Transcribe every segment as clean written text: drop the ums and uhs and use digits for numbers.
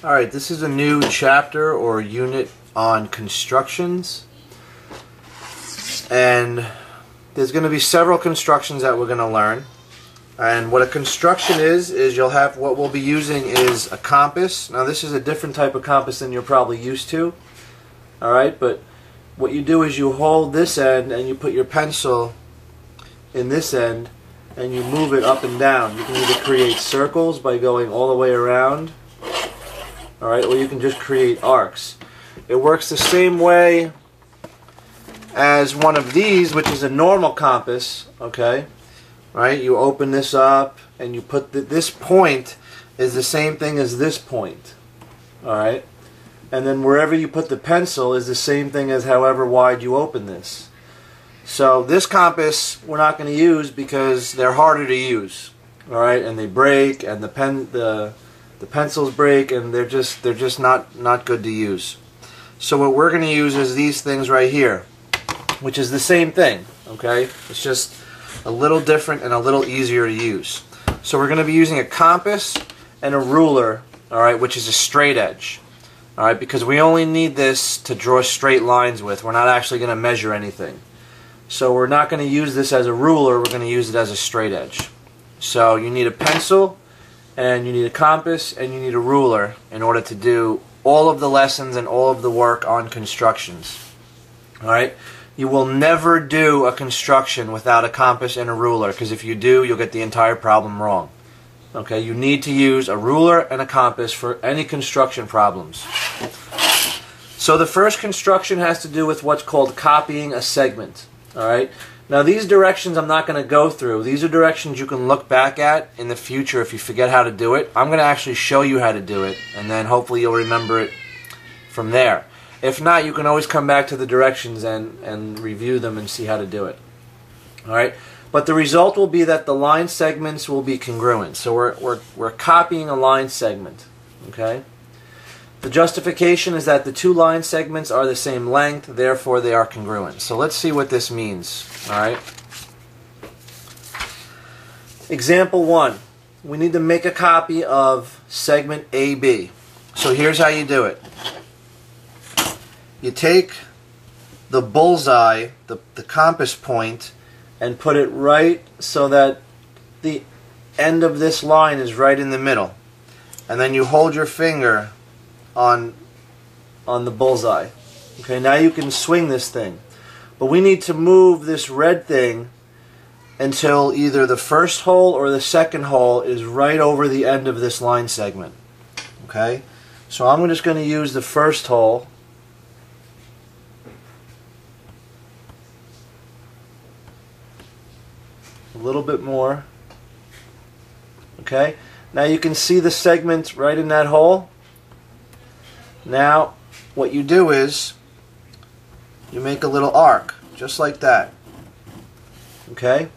Alright, this is a new chapter or unit on constructions, and there's going to be several constructions that we're going to learn. And what a construction is you'll have, what we'll be using is a compass. Now this is a different type of compass than you're probably used to. Alright, but what you do is you hold this end and you put your pencil in this end and you move it up and down. You can either create circles by going all the way around, alright, or you can just create arcs. It works the same way as one of these, which is a normal compass, okay? Right? You open this up and you put this point is the same thing as this point, alright? And then wherever you put the pencil is the same thing as however wide you open this. So this compass we're not going to use because they're harder to use, alright? And they break, and the pencils break, and they're just not good to use. So what we're going to use is these things right here, which is the same thing, okay? It's just a little different and a little easier to use. So we're going to be using a compass and a ruler, alright, which is a straight edge, alright, because we only need this to draw straight lines with. We're not actually going to measure anything. So we're not going to use this as a ruler, we're going to use it as a straight edge. So you need a pencil, and you need a compass, and you need a ruler in order to do all of the lessons and all of the work on constructions. Alright? You will never do a construction without a compass and a ruler, because if you do, you'll get the entire problem wrong. Okay? You need to use a ruler and a compass for any construction problems. So the first construction has to do with what's called copying a segment. Alright? Now these directions I'm not going to go through. These are directions you can look back at in the future if you forget how to do it. I'm going to actually show you how to do it, and then hopefully you'll remember it from there. If not, you can always come back to the directions and review them and see how to do it. Alright? But the result will be that the line segments will be congruent. So we're copying a line segment. Okay? The justification is that the two line segments are the same length, therefore they are congruent. So let's see what this means. Alright? Example 1. We need to make a copy of segment AB. So here's how you do it. You take the bullseye, the compass point, and put it right so that the end of this line is right in the middle. And then you hold your finger on the bullseye. Okay, now you can swing this thing. But we need to move this red thing until either the first hole or the second hole is right over the end of this line segment. Okay? So I'm just going to use the first hole. A little bit more. Okay? Now you can see the segment right in that hole. Now, what you do is you make a little arc, just like that. Okay?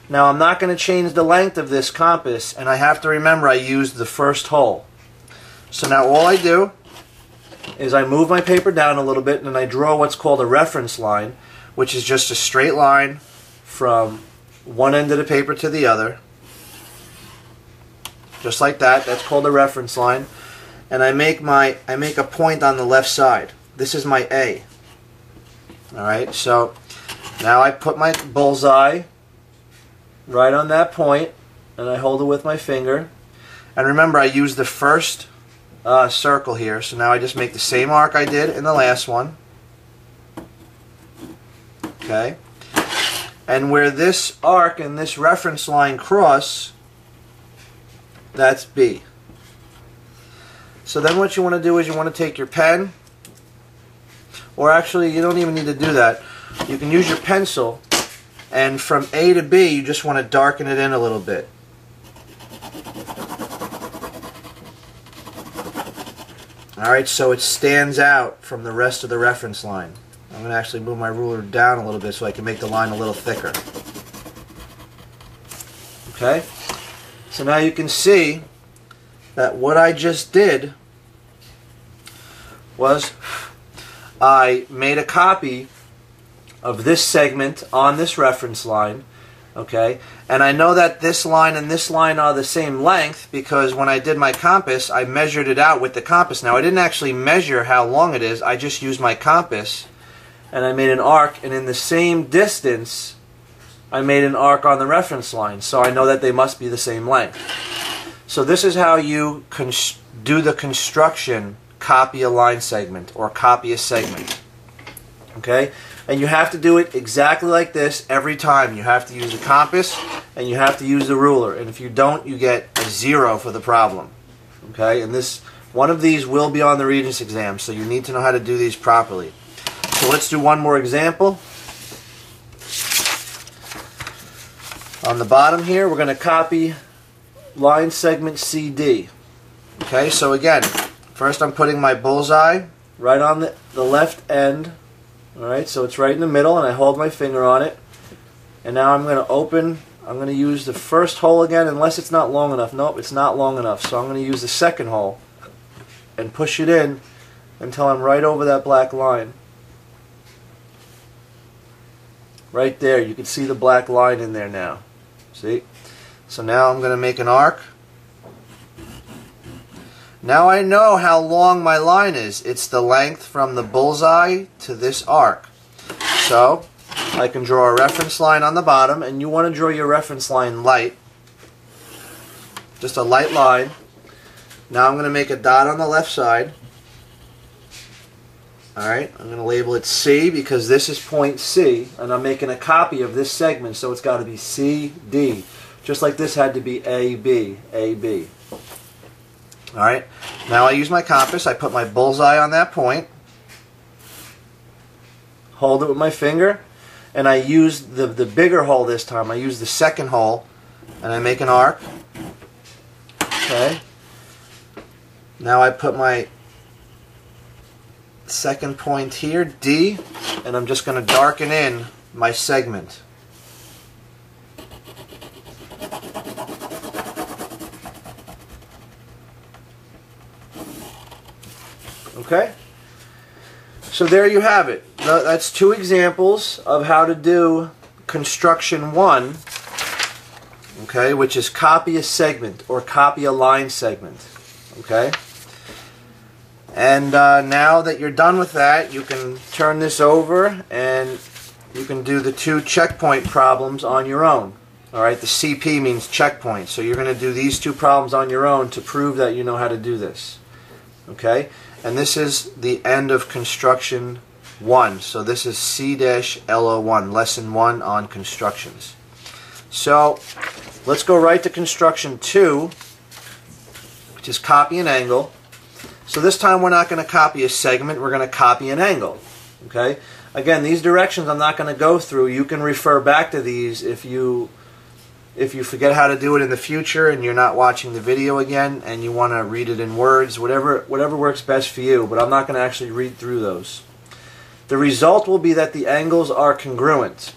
Now, I'm not going to change the length of this compass, and I have to remember I used the first hole. So now all I do is I move my paper down a little bit, and I draw what's called a reference line, which is just a straight line from one end of the paper to the other. Just like that. That's called a reference line. And I make a point on the left side. This is my A. Alright, so now I put my bullseye right on that point, and I hold it with my finger. And remember, I used the first circle here, so now I just make the same arc I did in the last one. Okay? And where this arc and this reference line cross, that's B. So then what you want to do is you want to take your pen, or actually you don't even need to do that. You can use your pencil, and from A to B you just want to darken it in a little bit. Alright, so it stands out from the rest of the reference line. I'm going to actually move my ruler down a little bit so I can make the line a little thicker. Okay? So now you can see that what I just did was I made a copy of this segment on this reference line, Okay, and I know that this line and this line are the same length because when I did my compass, I measured it out with the compass. Now, I didn't actually measure how long it is. I just used my compass, and I made an arc, and in the same distance, I made an arc on the reference line. So I know that they must be the same length. So this is how you do the construction, copy a line segment, or copy a segment. Okay? And you have to do it exactly like this every time. You have to use a compass and you have to use the ruler. And if you don't, you get a 0 for the problem. Okay? And one of these will be on the Regents exam, so you need to know how to do these properly. So let's do one more example. On the bottom here, we're going to copy line segment CD. Okay? So again, first I'm putting my bullseye right on the left end. Alright, so it's right in the middle, and I hold my finger on it. And now I'm going to use the first hole again, unless it's not long enough. Nope, it's not long enough. So I'm going to use the second hole and push it in until I'm right over that black line. Right there, you can see the black line in there now. See? So now I'm going to make an arc. Now I know how long my line is. It's the length from the bullseye to this arc. So I can draw a reference line on the bottom, and you want to draw your reference line light. Just a light line. Now I'm going to make a dot on the left side. Alright, I'm going to label it C because this is point C, and I'm making a copy of this segment, so it's got to be CD. Just like this had to be AB, AB. Alright, now I use my compass, I put my bullseye on that point, hold it with my finger, and I use the bigger hole this time. I use the second hole, and I make an arc. Okay, now I put my second point here, D, and I'm just going to darken in my segment. Okay? So there you have it. That's 2 examples of how to do construction 1, okay, which is copy a segment or copy a line segment. Okay? And now that you're done with that, you can turn this over and you can do the 2 checkpoint problems on your own. Alright, the CP means checkpoint. So you're going to do these 2 problems on your own to prove that you know how to do this. Okay? And this is the end of construction 1. So this is C-L01, lesson 1 on constructions. So let's go right to construction 2, which is copy an angle. So this time we're not going to copy a segment, we're going to copy an angle. Okay? Again, these directions I'm not going to go through. You can refer back to these if you forget how to do it in the future and you're not watching the video again and you want to read it in words, whatever works best for you, but I'm not going to actually read through those. The result will be that the angles are congruent.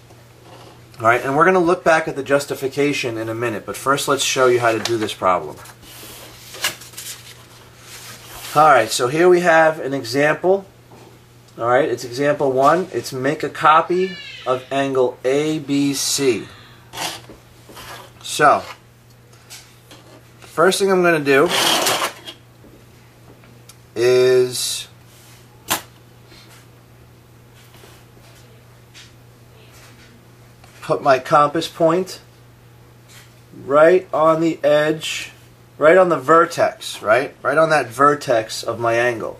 Alright, and we're going to look back at the justification in a minute, but first let's show you how to do this problem. Alright, so here we have an example. Alright, it's example 1. It's make a copy of angle ABC. So, first thing I'm going to do is put my compass point right on the edge, right on the vertex, right on that vertex of my angle.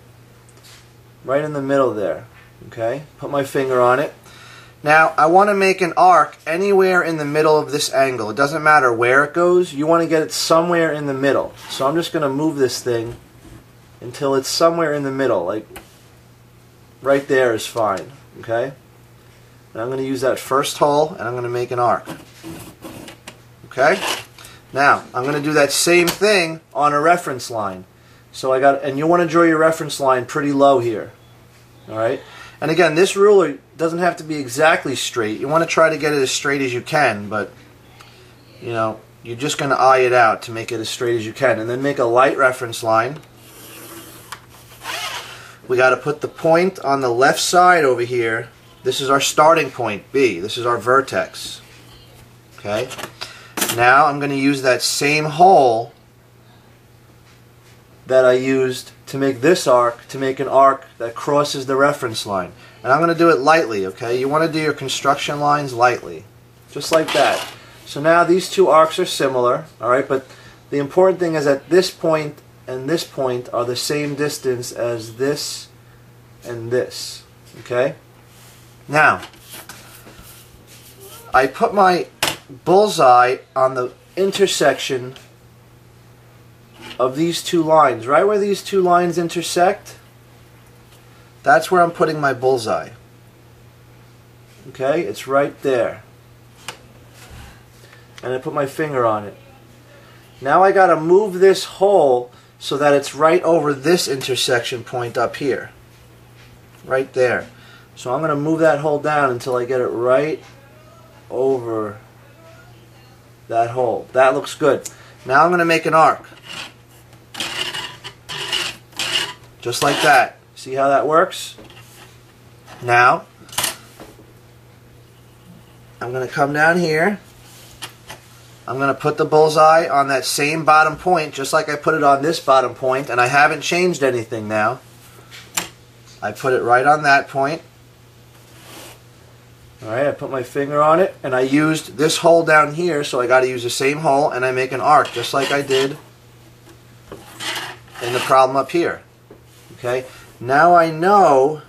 Right in the middle there. Okay? Put my finger on it. Now, I want to make an arc anywhere in the middle of this angle. It doesn't matter where it goes. You want to get it somewhere in the middle. So I'm just going to move this thing until it's somewhere in the middle. Like, right there is fine. Okay? And I'm going to use that first hole, and I'm going to make an arc. Okay? Now, I'm going to do that same thing on a reference line. So and you want to draw your reference line pretty low here. Alright? And again, this ruler doesn't have to be exactly straight. You want to try to get it as straight as you can, but you know, you're just going to eye it out to make it as straight as you can. And then make a light reference line. We got to put the point on the left side over here. This is our starting point, B. This is our vertex. Okay. Now I'm going to use that same hole that I used to make this arc, to make an arc that crosses the reference line. And I'm going to do it lightly, okay? You want to do your construction lines lightly. Just like that. So now these two arcs are similar, alright? But the important thing is that this point and this point are the same distance as this and this, okay? Now, I put my bullseye on the intersection of these two lines. Right where these two lines intersect, that's where I'm putting my bullseye. Okay, it's right there. And I put my finger on it. Now I gotta move this hole so that it's right over this intersection point up here. Right there. So I'm gonna move that hole down until I get it right over that hole. That looks good. Now I'm gonna make an arc. Just like that. See how that works? Now, I'm going to come down here. I'm going to put the bullseye on that same bottom point, just like I put it on this bottom point, and I haven't changed anything now. I put it right on that point. Alright, I put my finger on it, and I used this hole down here, so I got to use the same hole, and I make an arc, just like I did in the problem up here. Okay, now I know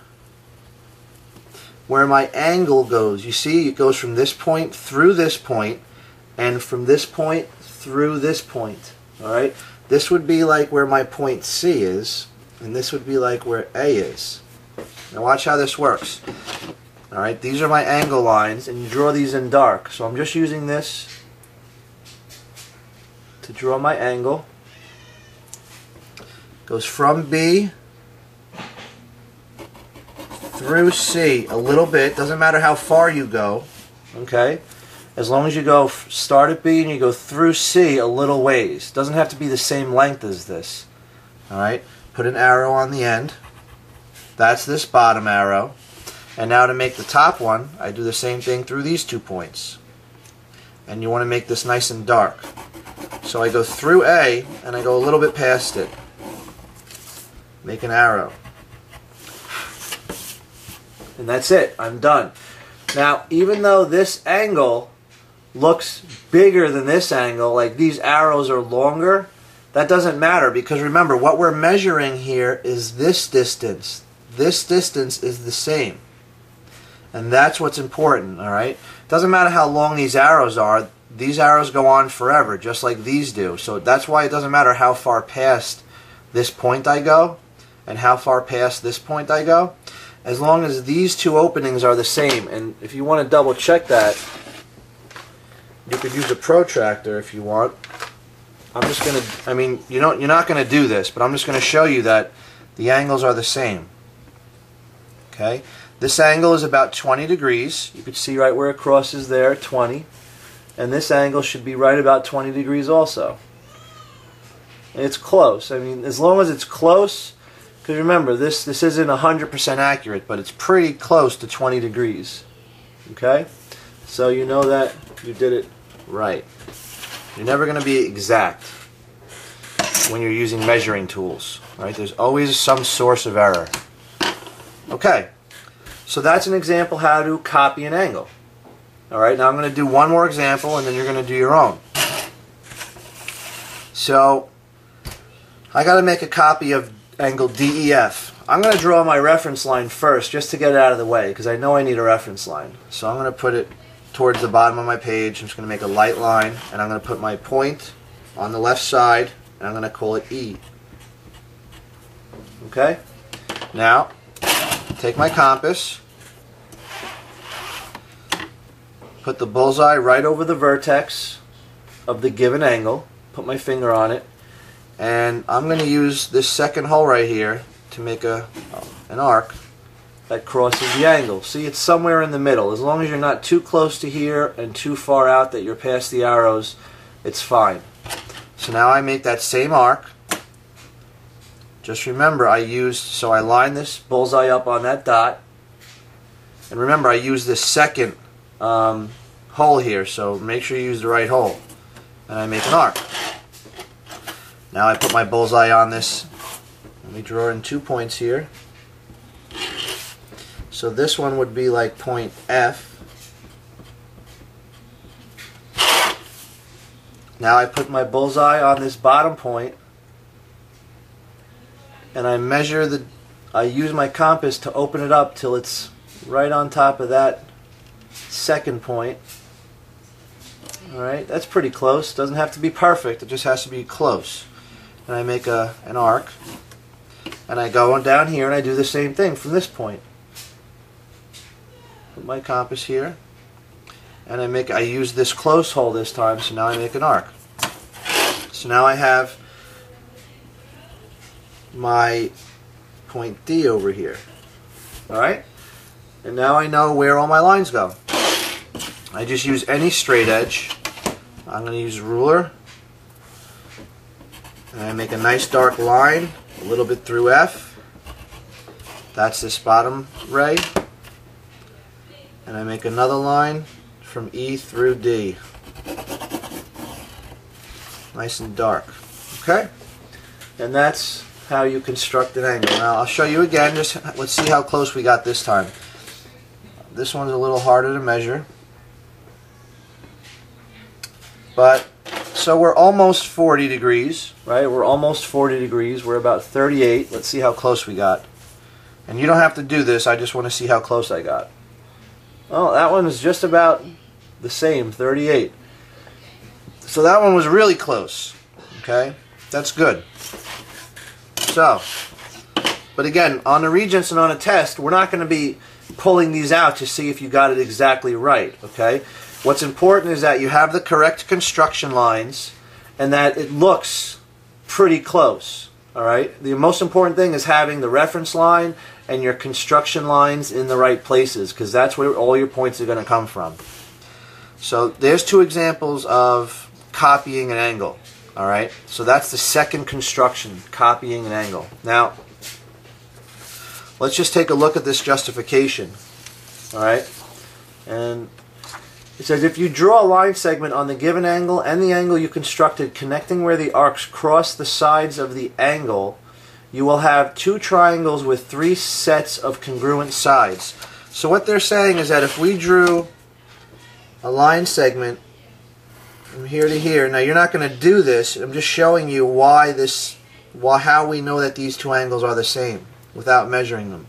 where my angle goes. You see, it goes from this point through this point, and from this point through this point. Alright, this would be like where my point C is, and this would be like where A is. Now watch how this works. Alright, these are my angle lines, and you draw these in dark. So I'm just using this to draw my angle. Goes from B through C a little bit. Doesn't matter how far you go, okay? As long as you go start at B and you go through C a little ways. Doesn't have to be the same length as this. Alright, put an arrow on the end. That's this bottom arrow. And now to make the top one, I do the same thing through these 2 points. And you want to make this nice and dark. So I go through A and I go a little bit past it. Make an arrow. And that's it. I'm done. Now, even though this angle looks bigger than this angle, like these arrows are longer, that doesn't matter, because remember, what we're measuring here is this distance. This distance is the same. And that's what's important, alright? Doesn't matter how long these arrows are. These arrows go on forever, just like these do. So that's why it doesn't matter how far past this point I go and how far past this point I go. As long as these two openings are the same. And if you want to double check that, you could use a protractor if you want. I'm just going to, I mean, you're not going to do this, but I'm just going to show you that the angles are the same. Okay? This angle is about 20 degrees. You can see right where it crosses there, 20. And this angle should be right about 20 degrees also. And it's close. I mean, as long as it's close, because remember, this isn't 100% accurate, but it's pretty close to 20 degrees. Okay? So you know that you did it right. You're never going to be exact when you're using measuring tools. Right? There's always some source of error. Okay. So that's an example how to copy an angle. Alright, now I'm going to do one more example and then you're going to do your own. So, I got to make a copy of angle DEF. I'm going to draw my reference line first just to get it out of the way because I know I need a reference line. So I'm going to put it towards the bottom of my page. I'm just going to make a light line and I'm going to put my point on the left side and I'm going to call it E. Okay? Now, take my compass, put the bullseye right over the vertex of the given angle, put my finger on it, and I'm going to use this second hole right here to make an arc that crosses the angle. See, it's somewhere in the middle. As long as you're not too close to here and too far out that you're past the arrows, it's fine. So now I make that same arc. Just remember, I line this bullseye up on that dot. And remember, I use this second hole here, so make sure you use the right hole. And I make an arc. Now I put my bullseye on this. Let me draw in 2 points here. So this one would be like point F. Now I put my bullseye on this bottom point, and I measure I use my compass to open it up till it's right on top of that second point. Alright, that's pretty close. Doesn't have to be perfect, it just has to be close. And I make an arc, and I go on down here and I do the same thing from this point. Put my compass here, and I use this close hole this time, so now I make an arc. So now I have my point D over here. Alright? And now I know where all my lines go. I just use any straight edge. I'm going to use a ruler. And I make a nice dark line, a little bit through F. That's this bottom ray. And I make another line from E through D. Nice and dark. Okay? And that's how you construct an angle. Now I'll show you again, just let's see how close we got this time. This one's a little harder to measure. But, so we're almost 40 degrees, right? We're almost 40 degrees. We're about 38. Let's see how close we got. And you don't have to do this, I just want to see how close I got. Well, that one is just about the same, 38. So that one was really close. Okay? That's good. So, but again, on the Regents and on a test, we're not going to be pulling these out to see if you got it exactly right. Okay? What's important is that you have the correct construction lines and that it looks pretty close. Alright? The most important thing is having the reference line and your construction lines in the right places, because that's where all your points are going to come from. So there's two examples of copying an angle. Alright? So that's the second construction, copying an angle. Now, let's just take a look at this justification. Alright? And it says, if you draw a line segment on the given angle and the angle you constructed connecting where the arcs cross the sides of the angle, you will have two triangles with three sets of congruent sides. So what they're saying is that if we drew a line segment from here to here, now you're not going to do this, I'm just showing you how we know that these two angles are the same without measuring them.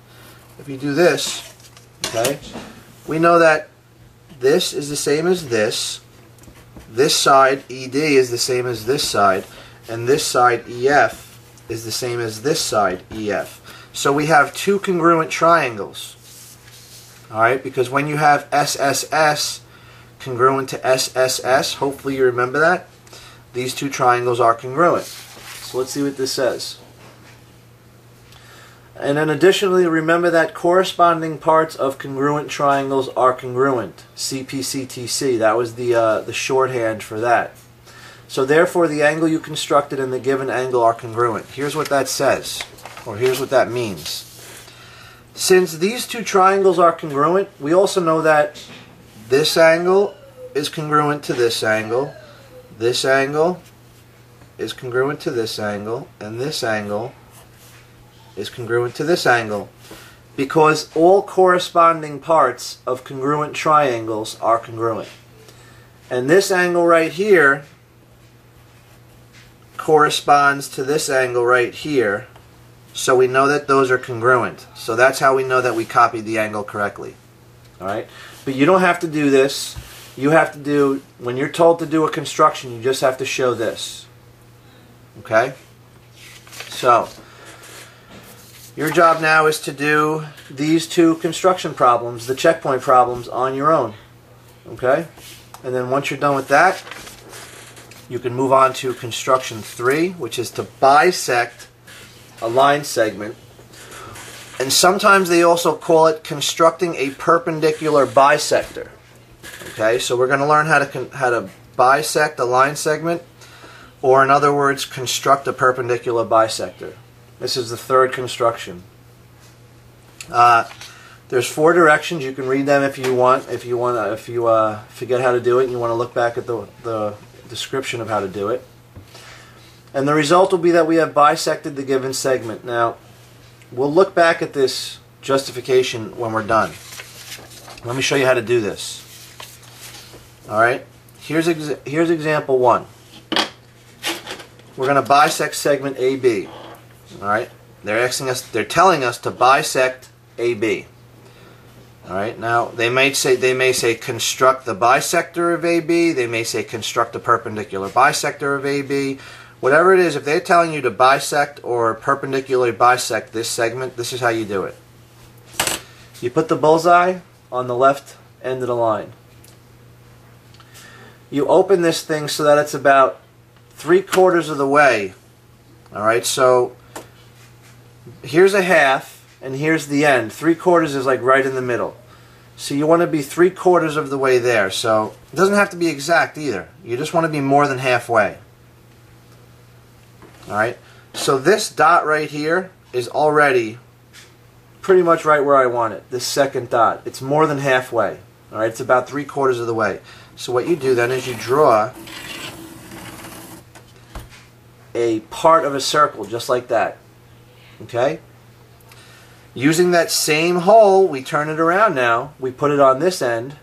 If you do this, okay, we know that this is the same as this side ED is the same as this side, and this side EF is the same as this side EF. So we have two congruent triangles. Alright, because when you have SSS congruent to SSS, hopefully you remember that, these two triangles are congruent. So let's see what this says. And then additionally, remember that corresponding parts of congruent triangles are congruent. CPCTC, that was the shorthand for that. So therefore, the angle you constructed and the given angle are congruent. Here's what that says, or here's what that means. Since these two triangles are congruent, we also know that this angle is congruent to this angle is congruent to this angle, and this angle is congruent to this angle, because all corresponding parts of congruent triangles are congruent. And this angle right here corresponds to this angle right here, so we know that those are congruent. So that's how we know that we copied the angle correctly. Alright? But you don't have to do this. You have to do, when you're told to do a construction, you just have to show this. Okay? So, your job now is to do these two construction problems, the checkpoint problems, on your own. Okay? And then once you're done with that, you can move on to construction 3, which is to bisect a line segment. And sometimes they also call it constructing a perpendicular bisector. Okay? So we're going to learn how to bisect a line segment, or in other words, construct a perpendicular bisector. This is the third construction. The There's 4 directions. You can read them if you want. If you forget how to do it and you want to look back at the description of how to do it. And the result will be that we have bisected the given segment. Now, we'll look back at this justification when we're done. Let me show you how to do this. Alright, here's example 1. We're going to bisect segment AB. Alright, they're telling us to bisect AB. Alright, now they may say construct the bisector of AB, they may say construct the perpendicular bisector of AB. Whatever it is, if they're telling you to bisect or perpendicularly bisect this segment, this is how you do it. You put the bullseye on the left end of the line. You open this thing so that it's about 3/4 of the way. Alright, so here's a half and here's the end. 3/4 is like right in the middle. So you want to be 3/4 of the way there. So it doesn't have to be exact either. You just want to be more than halfway. Alright, so this dot right here is already pretty much right where I want it. This second dot. It's more than halfway. Alright, it's about 3/4 of the way. So what you do then is you draw a part of a circle just like that. Okay? Using that same hole, we turn it around now. We put it on this end.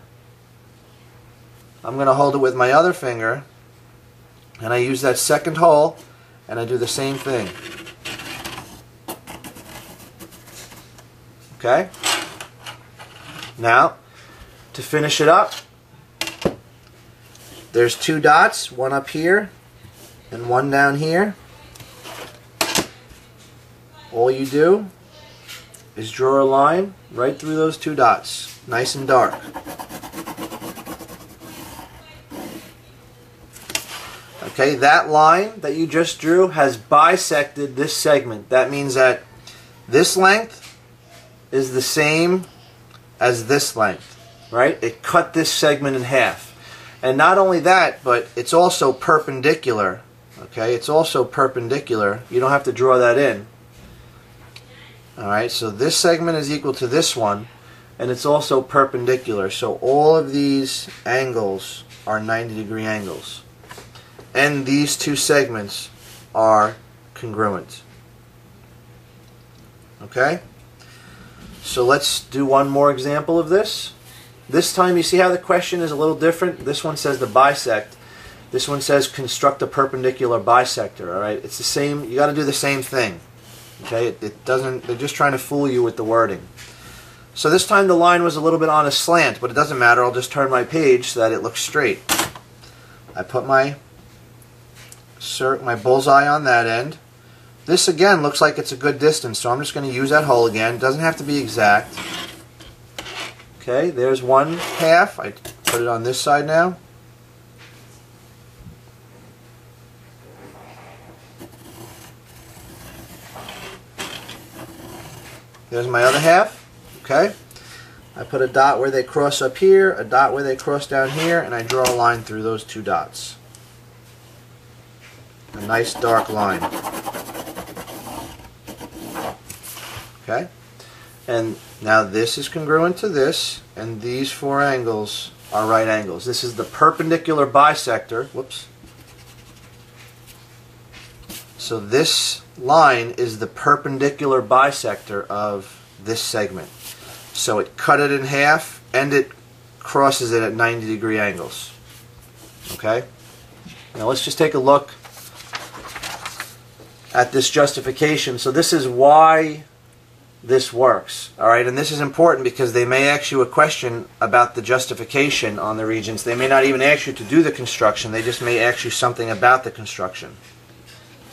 I'm going to hold it with my other finger. And I use that second hole and I do the same thing. Okay? Now, to finish it up, there's 2 dots, one up here and one down here. All you do is draw a line right through those 2 dots, nice and dark. Okay, that line that you just drew has bisected this segment. That means that this length is the same as this length, right? It cut this segment in half. And not only that, but it's also perpendicular. Okay, it's also perpendicular. You don't have to draw that in. Alright, so this segment is equal to this one, and it's also perpendicular. So all of these angles are 90-degree angles. And these 2 segments are congruent. Okay? So let's do one more example of this. This time, you see how the question is a little different? This one says to bisect. This one says construct a perpendicular bisector. All right, it's the same. You got to do the same thing. Okay, it doesn't. They're just trying to fool you with the wording. So this time the line was a little bit on a slant, but it doesn't matter. I'll just turn my page so that it looks straight. I put my bullseye on that end. This again looks like it's a good distance, so I'm just going to use that hole again. It doesn't have to be exact. Okay, there's 1/2. I put it on this side now. There's my other half. Okay, I put a dot where they cross up here, a dot where they cross down here, and I draw a line through those 2 dots. A nice dark line. Okay, and now this is congruent to this, and these 4 angles are right angles. This is the perpendicular bisector. Whoops. So this line is the perpendicular bisector of this segment. So it cut it in half, and it crosses it at 90-degree angles. Okay? Now let's just take a look at this justification. So this is why this works. Alright, and this is important because they may ask you a question about the justification on the regions. They may not even ask you to do the construction. They just may ask you something about the construction.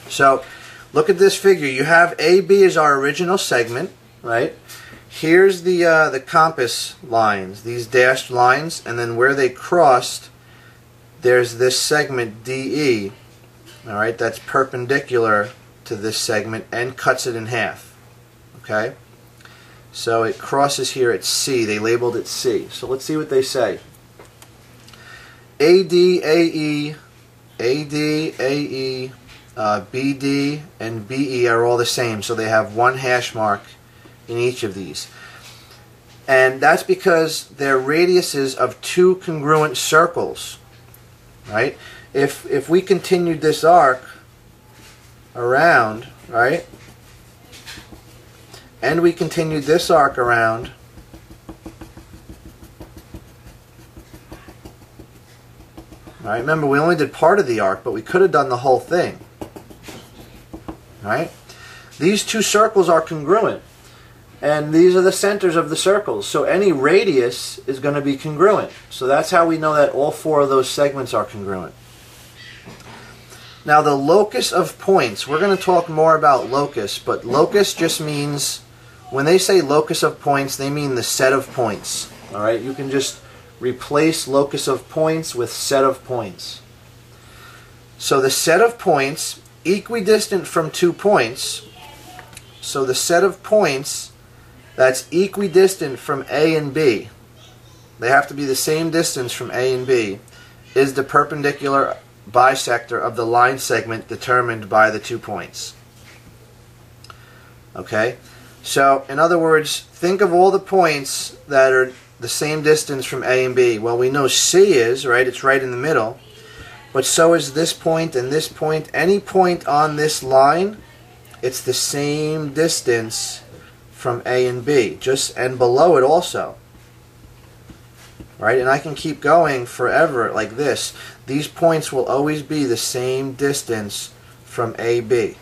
So look at this figure. You have AB as our original segment, right? Here's the compass lines, these dashed lines, and then where they crossed, there's this segment DE. Alright, that's perpendicular to this segment and cuts it in half. Okay? So it crosses here at C. They labeled it C. So let's see what they say. AD, AE, BD, and BE are all the same. So they have 1 hash mark in each of these. And that's because they're radiuses of two congruent circles, right? If we continued this arc around, right, and we continued this arc around, right, remember we only did part of the arc, but we could have done the whole thing, right? These two circles are congruent, and these are the centers of the circles, so any radius is going to be congruent. So that's how we know that all four of those segments are congruent. Now the locus of points, we're going to talk more about locus, but locus just means, when they say locus of points, they mean the set of points. Alright, you can just replace locus of points with set of points. So the set of points, equidistant from 2 points, so the set of points that's equidistant from A and B, they have to be the same distance from A and B, is the perpendicular bisector of the line segment determined by the 2 points. Okay? So, in other words, think of all the points that are the same distance from A and B. Well, we know C is, right? It's right in the middle. But so is this point and this point. Any point on this line, it's the same distance from A and B. And below it also. Right? And I can keep going forever like this. These points will always be the same distance from AB.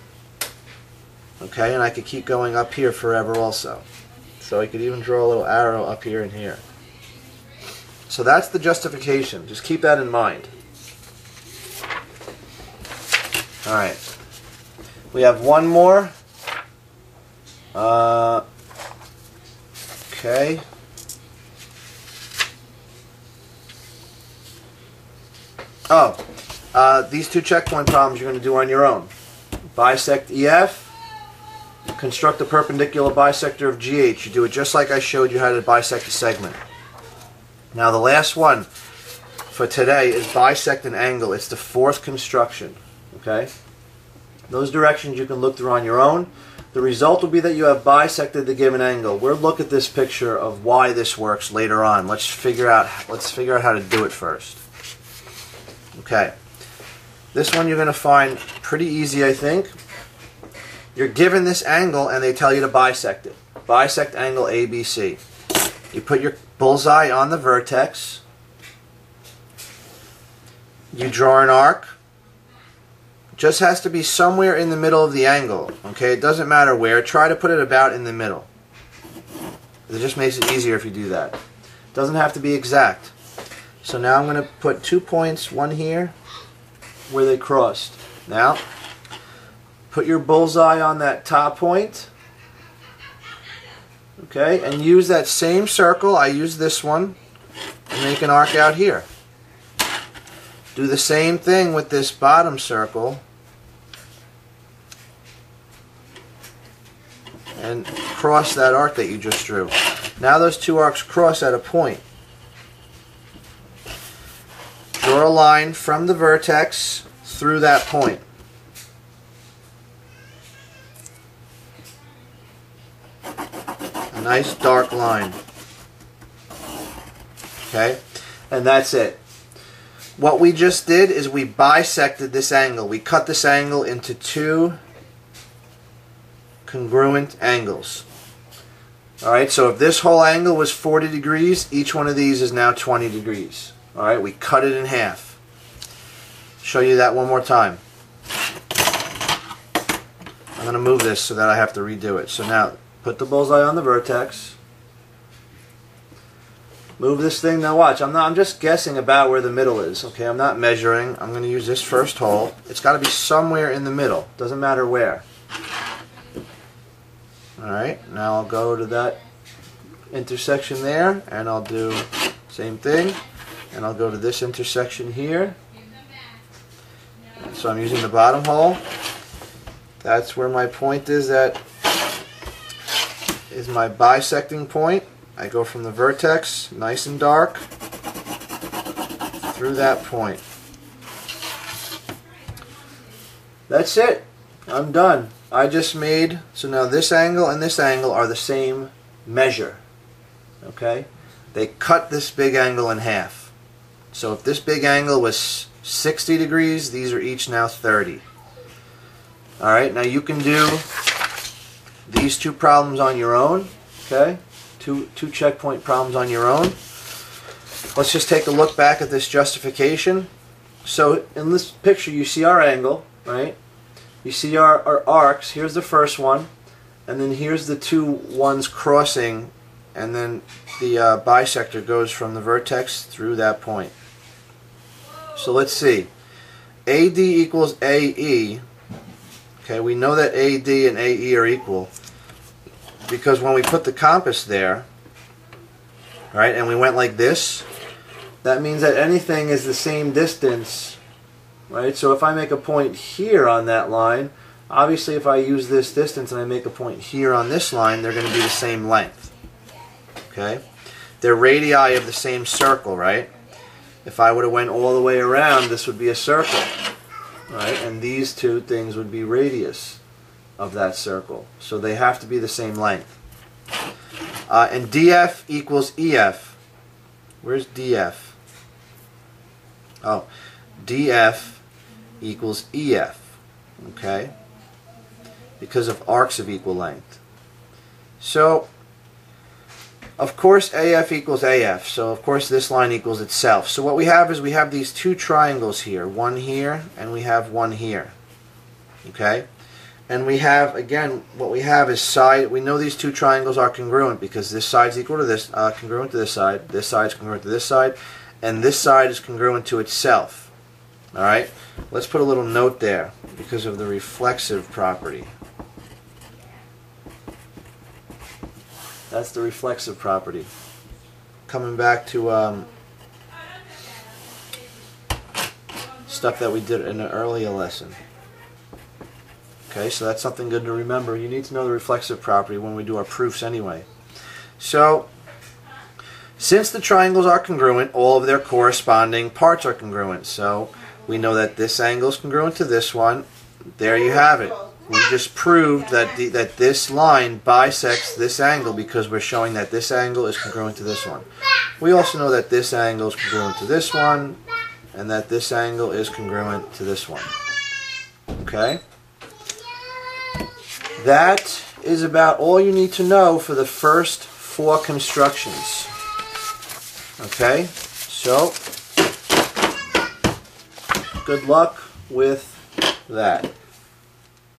Okay, and I could keep going up here forever also. So I could even draw a little arrow up here and here. So that's the justification. Just keep that in mind. Alright. We have one more. Okay. These two checkpoint problems you're going to do on your own. Bisect EF. Construct a perpendicular bisector of GH. You do it just like I showed you how to bisect a segment. Now the last one for today is bisect an angle. It's the fourth construction. Okay? Those directions you can look through on your own. The result will be that you have bisected the given angle. We'll look at this picture of why this works later on. Let's figure out how to do it first. Okay. This one you're going to find pretty easy, I think. You're given this angle and they tell you to bisect it. Bisect angle ABC. You put your bullseye on the vertex. You draw an arc. It just has to be somewhere in the middle of the angle. Okay, it doesn't matter where. Try to put it about in the middle. It just makes it easier if you do that. It doesn't have to be exact. So now I'm going to put 2 points, one here, where they crossed. Now, put your bullseye on that top point. Okay, and use that same circle. I use this one, and make an arc out here. Do the same thing with this bottom circle, and cross that arc that you just drew. Now those two arcs cross at a point. Draw a line from the vertex through that point. A nice dark line. Okay? And that's it. What we just did is we bisected this angle. We cut this angle into 2 congruent angles. Alright, so if this whole angle was 40 degrees, each one of these is now 20 degrees. Alright, we cut it in half. Show you that one more time. I'm going to move this so that I have to redo it. So now, put the bullseye on the vertex. Move this thing. Now watch, I'm just guessing about where the middle is. Okay, I'm not measuring. I'm going to use this first hole. It's got to be somewhere in the middle. Doesn't matter where. Alright, now I'll go to that intersection there, and I'll do same thing. And I'll go to this intersection here. So I'm using the bottom hole. That's where my point is. That is my bisecting point. I go from the vertex, nice and dark, through that point. That's it. I'm done. I just made, so now this angle and this angle are the same measure. Okay? They cut this big angle in half. So if this big angle was 60 degrees, these are each now 30. Alright, now you can do these two problems on your own. Okay? Two checkpoint problems on your own. Let's just take a look back at this justification. So in this picture you see our angle, right? You see our arcs. Here's the first one, and then here's the two ones crossing, and then the bisector goes from the vertex through that point. So let's see. AD equals AE. Okay, we know that AD and AE are equal because when we put the compass there, right, and we went like this, that means that anything is the same distance, right? So if I make a point here on that line, obviously if I use this distance and I make a point here on this line, they're going to be the same length. Okay? They're radii of the same circle, right? If I would have went all the way around, this would be a circle, right? And these two things would be radius of that circle. So they have to be the same length. And DF equals EF. Where's DF? Oh, DF equals EF, okay? Because of arcs of equal length. So, of course AF equals AF, so of course this line equals itself. So what we have is we have these two triangles here, one here and we have one here, okay? And we have, again, what we have is side, we know these two triangles are congruent because this side is equal to this, congruent to this side is congruent to this side, and this side is congruent to itself. Alright? Let's put a little note there because of the reflexive property. That's the reflexive property. Coming back to stuff that we did in an earlier lesson. Okay, so that's something good to remember. You need to know the reflexive property when we do our proofs anyway. So, since the triangles are congruent, all of their corresponding parts are congruent. So, we know that this angle is congruent to this one. There you have it. We just proved that that this line bisects this angle because we're showing that this angle is congruent to this one. We also know that this angle is congruent to this one, and that this angle is congruent to this one. Okay? That is about all you need to know for the first 4 constructions. Okay? So, good luck with that.